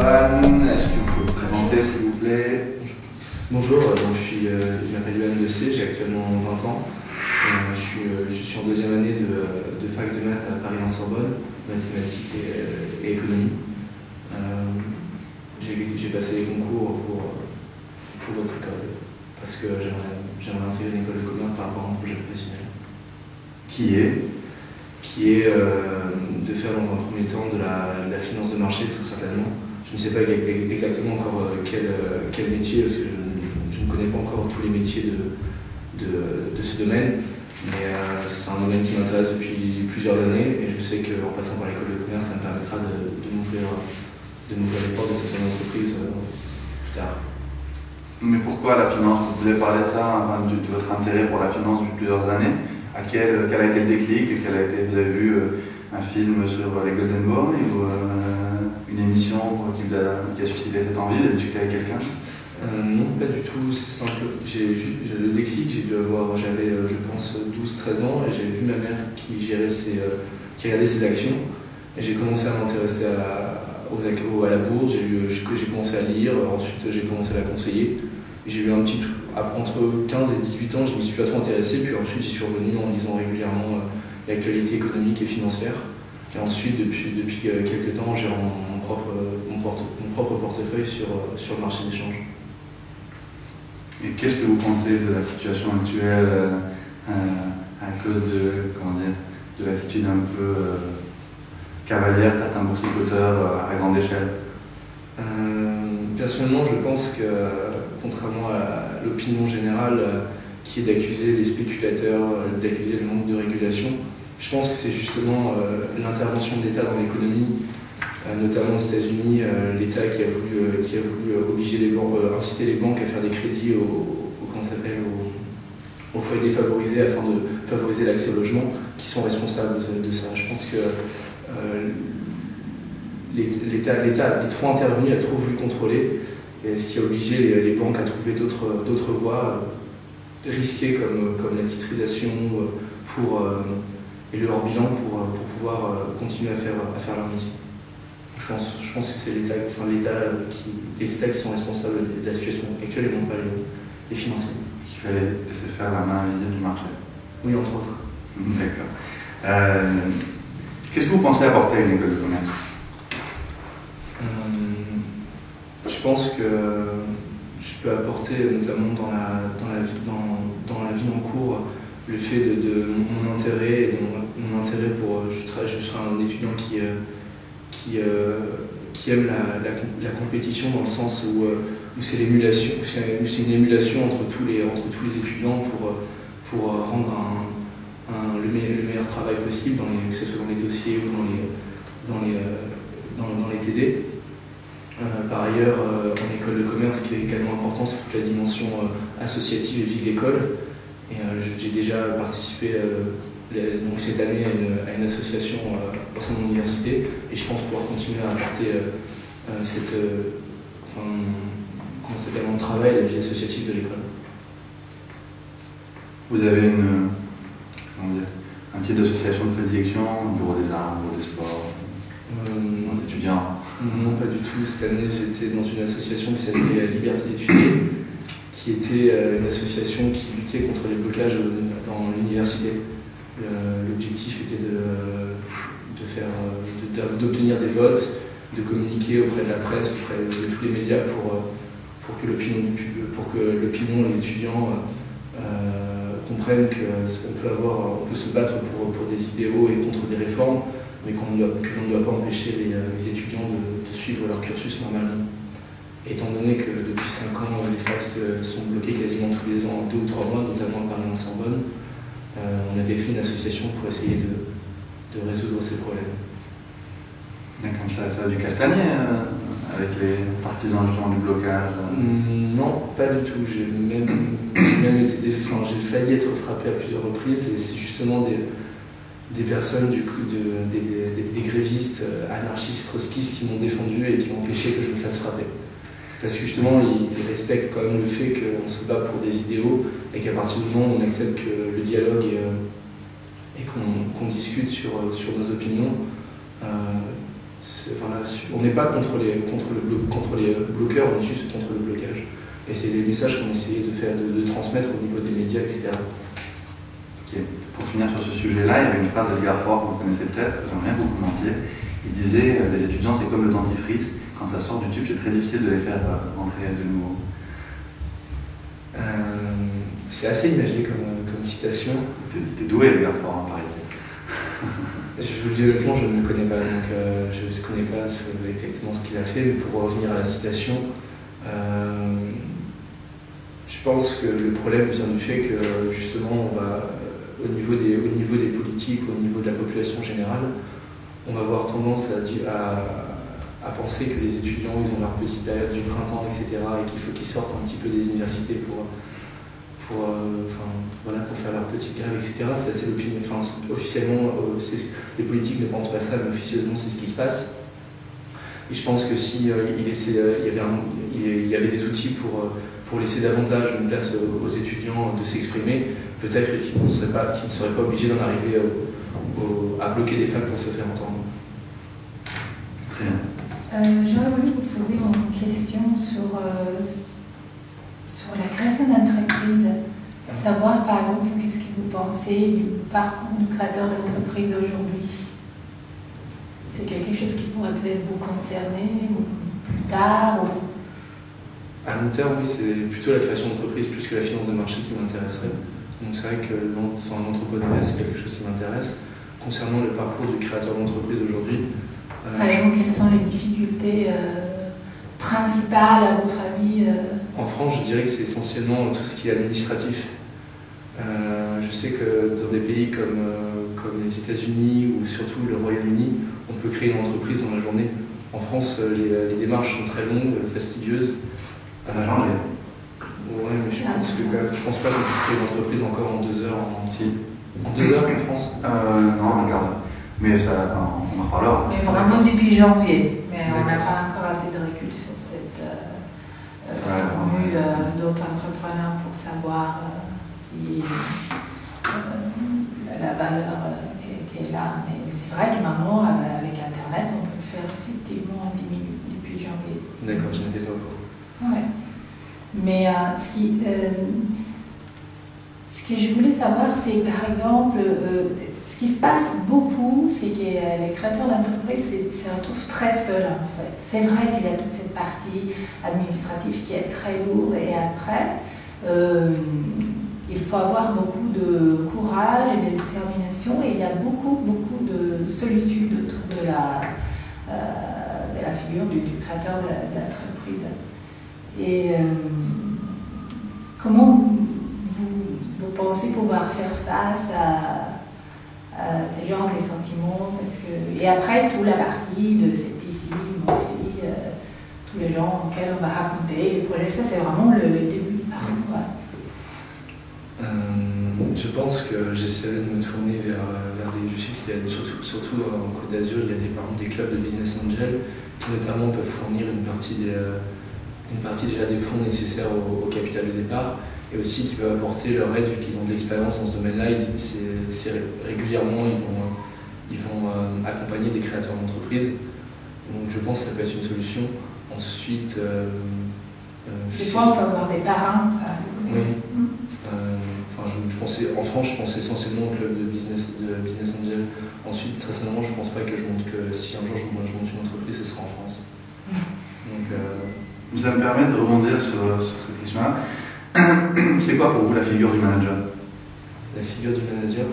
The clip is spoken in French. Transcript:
Johan, est-ce que vous pouvez vous présenter s'il vous plaît? Bonjour, je m'appelle Johan Dessé, j'ai actuellement 20 ans. Je suis en deuxième année de fac de maths à Paris-Sorbonne, mathématiques et économie. J'ai passé les concours pour votre école, parce que j'aimerais intégrer une école de commerce par rapport à un projet professionnel. Qui est de faire dans un premier temps de la finance de marché, très certainement. Je ne sais pas exactement encore quel métier, parce que je ne connais pas encore tous les métiers de ce domaine, mais c'est un domaine qui m'intéresse depuis plusieurs années, et je sais qu'en passant par l'école de commerce, ça me permettra de m'ouvrir les portes de cette entreprise plus tard. Mais pourquoi la finance? Vous voulez parler de ça, enfin, de votre intérêt pour la finance depuis plusieurs années? Quel a été le déclic? Vous avez vu un film sur les Golden Boy ou une émission qui a suscité cette envie de discuter avec quelqu'un? Non, pas du tout, c'est simple. Le déclic, j'avais je pense 12-13 ans, et j'ai vu ma mère qui regardait ses actions, et j'ai commencé à m'intéresser à la bourse, j'ai commencé à lire, ensuite j'ai commencé à la conseiller. J'ai eu entre 15 et 18 ans, je m'y suis pas trop intéressé, puis ensuite j'y suis revenu en lisant régulièrement l'actualité économique et financière. Et ensuite, depuis quelques temps, j'ai mon propre portefeuille sur le marché des changes. Et qu'est-ce que vous pensez de la situation actuelle à cause de l'attitude un peu cavalière de certains boursicoteurs à grande échelle? Personnellement, je pense que, contrairement à l'opinion générale qui est d'accuser les spéculateurs, d'accuser le manque de régulation, je pense que c'est justement l'intervention de l'État dans l'économie, notamment aux États-Unis, l'État qui a voulu obliger inciter les banques à faire des crédits aux foyers défavorisés afin de favoriser l'accès au logement, qui sont responsables de ça. Je pense que l'État est trop intervenu, a trop voulu contrôler, ce qui a obligé les banques à trouver d'autres voies risquées comme la titrisation et le hors-bilan pour pouvoir continuer à faire leur métier. Je pense que c'est les États qui sont responsables de la situation actuelle et non pas les financiers. Il fallait laisser faire la main invisible du marché. Oui, entre autres. D'accord. Qu'est-ce que vous pensez apporter à une école de commerce? Je pense que je peux apporter, notamment dans la vie en cours, le fait de mon intérêt pour. Je serai un étudiant qui aime la compétition, dans le sens où c'est l'émulation, c'est une émulation entre tous les étudiants pour rendre le meilleur travail possible, que ce soit dans les dossiers ou dans les TD. Par ailleurs, en école de commerce, ce qui est également important, c'est toute la dimension associative et vie de l'école. Et j'ai déjà participé cette année à une association au sein de mon université, et je pense pouvoir continuer à apporter mon travail à la vie associative de l'école. Vous avez un type d'association de prédilection, un bureau des arts, un bureau des sports, étudiants? Non, pas du tout. Cette année, j'étais dans une association qui s'appelait Liberté d'étudier, qui était une association qui luttait contre les blocages dans l'université. L'objectif était d'obtenir des votes, de communiquer auprès de la presse, auprès de tous les médias pour que l'opinion et les étudiants comprennent qu'on peut se battre pour des idéaux et contre des réformes, mais que l'on ne doit pas empêcher les étudiants de suivre leur cursus normalement. Étant donné que depuis 5 ans, les facs sont bloquées quasiment tous les ans, 2 ou 3 mois, notamment à Paris-Sorbonne, on avait fait une association pour essayer de résoudre ces problèmes. Comme ça a dû castagner avec les partisans justement du blocage? Non, pas du tout. J'ai failli être frappé à plusieurs reprises, et c'est justement des personnes, des grévistes anarchistes, trotskistes qui m'ont défendu et qui m'ont empêché que je me fasse frapper. Parce que justement, ils respectent quand même le fait qu'on se bat pour des idéaux, et qu'à partir du moment où on accepte que le dialogue et qu'on discute sur nos opinions, on n'est pas contre les bloqueurs, on est juste contre le blocage. Et c'est les messages qu'on essayait de transmettre au niveau des médias, etc. Ok. Pour finir sur ce sujet-là, il y avait une phrase d'Edgar Faure que vous connaissez peut-être, j'aime bien beaucoup mentir. Il disait les étudiants c'est comme le dentifrice, quand ça sort du tube c'est très difficile de les faire rentrer de nouveau. C'est assez imagé comme citation. T'es doué Edgar Faure, hein, paraît-il. Je vous le dis honnêtement, je ne le connais pas, donc je ne connais pas exactement ce qu'il a fait, mais pour revenir à la citation, je pense que le problème vient du fait que justement on va, au niveau des politiques, au niveau de la population générale, on va avoir tendance à penser que les étudiants ils ont leur petite période du printemps, etc. et qu'il faut qu'ils sortent un petit peu des universités pour faire leur petite grève, etc. C'est l'opinion. Enfin, officiellement, les politiques ne pensent pas ça, mais officiellement, c'est ce qui se passe. Et je pense que si il y avait des outils pour laisser davantage une place aux étudiants de s'exprimer, peut-être qu'ils ne seraient pas obligés d'en arriver à bloquer des facs pour se faire entendre. Très bien. J'aurais voulu vous poser une question sur la création d'entreprises. Savoir, par exemple, qu'est-ce que vous pensez du parcours du créateur d'entreprise aujourd'hui? C'est quelque chose qui pourrait peut-être vous concerner ou plus tard ou... À long terme, oui, c'est plutôt la création d'entreprise plus que la finance de marché qui m'intéresserait. Donc c'est vrai que l'entrepreneuriat, c'est quelque chose qui m'intéresse. Concernant le parcours du créateur d'entreprise aujourd'hui... Par exemple, quelles sont les difficultés principales, à votre avis En France, je dirais que c'est essentiellement tout ce qui est administratif. Je sais que dans des pays comme les États-Unis ou surtout le Royaume-Uni, on peut créer une entreprise dans la journée. En France, les démarches sont très longues, fastidieuses. Ça a changé. Ouais, mais je pense pas qu'on puisse créer une entreprise encore en 2 heures. En 2 heures en France Non, regarde. Mais ça, on en reparlera. Mais vraiment depuis janvier. Mais on n'a pas encore assez de recul sur cette formule d'autres entrepreneurs pour savoir si la valeur est là. Mais c'est vrai que maintenant, avec Internet, on peut le faire effectivement en 10 minutes depuis janvier. D'accord, je n'étais pas au courant. Ouais. Mais ce que je voulais savoir, c'est par exemple, ce qui se passe beaucoup, c'est que les créateurs d'entreprises se retrouvent très seuls en fait. C'est vrai qu'il y a toute cette partie administrative qui est très lourde et après, il faut avoir beaucoup de courage et de détermination et il y a beaucoup de solitude autour de la figure du créateur d'entreprise. Et comment vous pensez pouvoir faire face à ce genre de sentiments et après, toute la partie de scepticisme aussi, tous les gens auxquels on va raconter les projets, ça c'est vraiment le début. Je pense que j'essaierai de me tourner vers des... Je sais qu'il y a surtout en Côte d'Azur, il y a par exemple des clubs de business angel qui notamment peuvent fournir une partie déjà des fonds nécessaires au capital de départ et aussi qui peuvent apporter leur aide vu qu'ils ont de l'expérience dans ce domaine-là. Régulièrement, ils vont accompagner des créateurs d'entreprises. Donc je pense que ça peut être une solution. Ensuite... des fois, on peut avoir des parrains, par exemple. Oui. En France, je pensais essentiellement au club de business angel. Ensuite, très sincèrement, je ne pense pas que si un jour je monte une entreprise, ce sera en France. Donc, ça me permet de rebondir sur cette question-là. C'est quoi pour vous la figure du manager? La figure du manager,